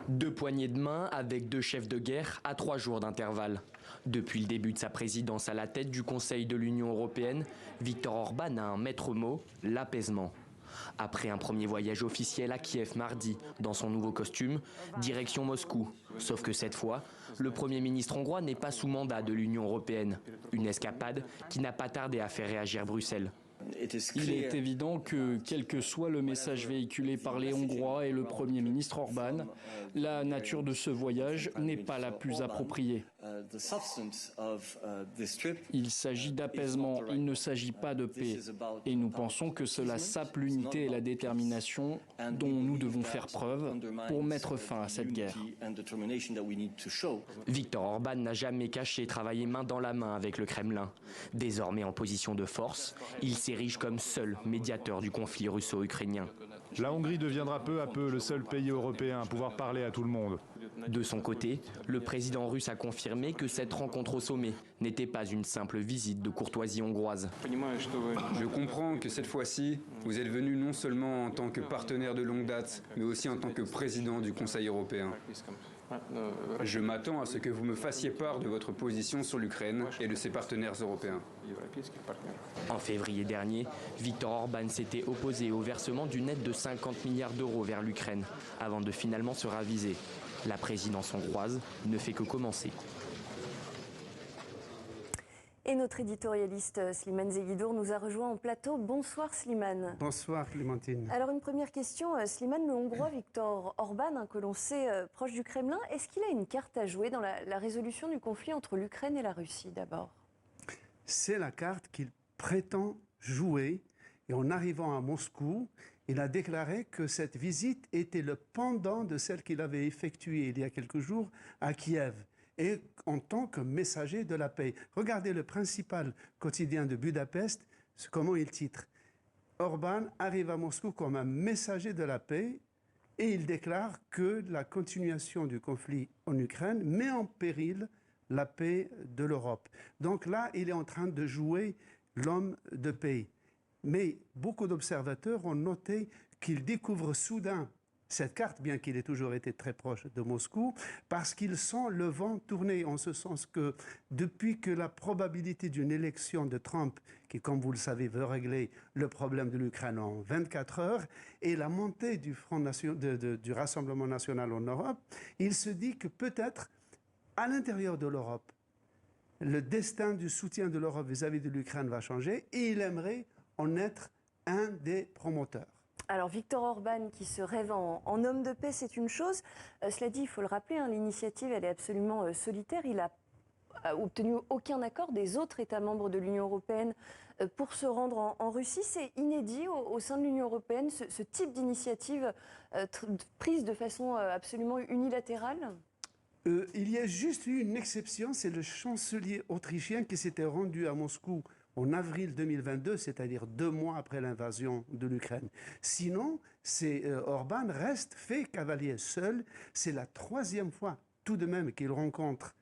Deux poignées de main avec deux chefs de guerre à 3 jours d'intervalle. Depuis le début de sa présidence à la tête du Conseil de l'Union européenne, Viktor Orban a un maître mot, l'apaisement. Après un premier voyage officiel à Kiev mardi, dans son nouveau costume, direction Moscou. Sauf que cette fois, le Premier ministre hongrois n'est pas sous mandat de l'Union européenne. Une escapade qui n'a pas tardé à faire réagir Bruxelles. Il est évident que, quel que soit le message véhiculé par les Hongrois et le Premier ministre Orban, la nature de ce voyage n'est pas la plus appropriée. Il s'agit d'apaisement, il ne s'agit pas de paix. Et nous pensons que cela sape l'unité et la détermination dont nous devons faire preuve pour mettre fin à cette guerre. Viktor Orban n'a jamais caché travailler main dans la main avec le Kremlin. Désormais en position de force, il s'érige comme seul médiateur du conflit russo-ukrainien. La Hongrie deviendra peu à peu le seul pays européen à pouvoir parler à tout le monde. De son côté, le président russe a confirmé que cette rencontre au sommet n'était pas une simple visite de courtoisie hongroise. Je comprends que cette fois-ci, vous êtes venu non seulement en tant que partenaire de longue date, mais aussi en tant que président du Conseil européen. Je m'attends à ce que vous me fassiez part de votre position sur l'Ukraine et de ses partenaires européens. En février dernier, Viktor Orban s'était opposé au versement d'une aide de 50 milliards d'euros vers l'Ukraine, avant de finalement se raviser. La présidence hongroise ne fait que commencer. Et notre éditorialiste Slimane Zeguidour nous a rejoint en plateau. Bonsoir Slimane. Bonsoir Clémentine. Alors une première question, Slimane, le Hongrois Viktor Orban, que l'on sait proche du Kremlin, est-ce qu'il a une carte à jouer dans la résolution du conflit entre l'Ukraine et la Russie d'abord? C'est la carte qu'il prétend jouer. Et en arrivant à Moscou, il a déclaré que cette visite était le pendant de celle qu'il avait effectuée il y a quelques jours à Kiev, et en tant que messager de la paix. Regardez le principal quotidien de Budapest, comment il titre. Orban arrive à Moscou comme un messager de la paix et il déclare que la continuation du conflit en Ukraine met en péril la paix de l'Europe. Donc là, il est en train de jouer l'homme de paix. Mais beaucoup d'observateurs ont noté qu'il découvre soudain cette carte, bien qu'il ait toujours été très proche de Moscou, parce qu'ils sent le vent tourner, en ce sens que depuis que la probabilité d'une élection de Trump, qui, comme vous le savez, veut régler le problème de l'Ukraine en 24 heures, et la montée du du Rassemblement national en Europe, il se dit que peut-être, à l'intérieur de l'Europe, le destin du soutien de l'Europe vis-à-vis de l'Ukraine va changer, et il aimerait en être un des promoteurs. Alors Viktor Orban qui se rêve en homme de paix, c'est une chose. Cela dit, il faut le rappeler, l'initiative elle est absolument solitaire. Il n'a obtenu aucun accord des autres États membres de l'Union européenne pour se rendre en Russie. C'est inédit au sein de l'Union européenne, ce type d'initiative prise de façon absolument unilatérale. Il y a juste eu une exception, c'est le chancelier autrichien qui s'était rendu à Moscou en avril 2022, c'est-à-dire 2 mois après l'invasion de l'Ukraine. Sinon, Orban fait cavalier seul. C'est la 3e fois tout de même qu'il rencontre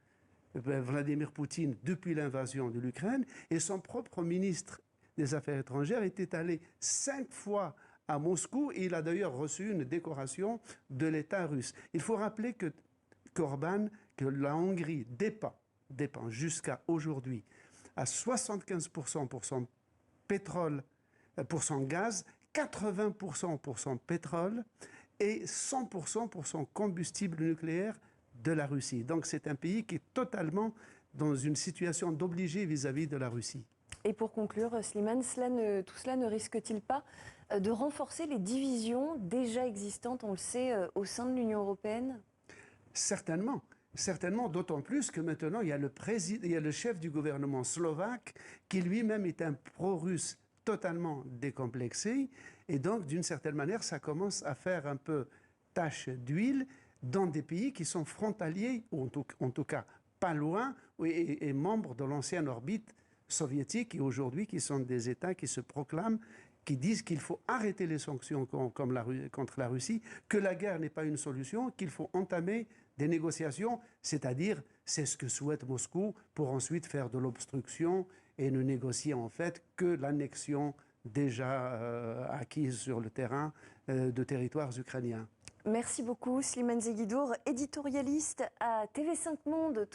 Vladimir Poutine depuis l'invasion de l'Ukraine. Et son propre ministre des Affaires étrangères était allé 5 fois à Moscou. Et il a d'ailleurs reçu une décoration de l'État russe. Il faut rappeler que la Hongrie dépend jusqu'à aujourd'hui à 75% pour son pétrole, pour son gaz, 80% pour son pétrole et 100% pour son combustible nucléaire de la Russie. Donc c'est un pays qui est totalement dans une situation d'obligé vis-à-vis de la Russie. Et pour conclure, Slimane, tout cela ne risque-t-il pas de renforcer les divisions déjà existantes, on le sait, au sein de l'Union européenne ? Certainement. Certainement, d'autant plus que maintenant, il y a le chef du gouvernement slovaque qui lui-même est un pro-russe totalement décomplexé. Et donc, d'une certaine manière, ça commence à faire un peu tache d'huile dans des pays qui sont frontaliers, ou en tout cas pas loin, et membres de l'ancienne orbite soviétique, et aujourd'hui qui sont des États qui se proclament, qui disent qu'il faut arrêter les sanctions contre la Russie, que la guerre n'est pas une solution, qu'il faut entamer des négociations, c'est-à-dire, c'est ce que souhaite Moscou pour ensuite faire de l'obstruction et ne négocier en fait que l'annexion déjà acquise sur le terrain de territoires ukrainiens. Merci beaucoup Slimane Zeguidour, éditorialiste à TV5 Monde.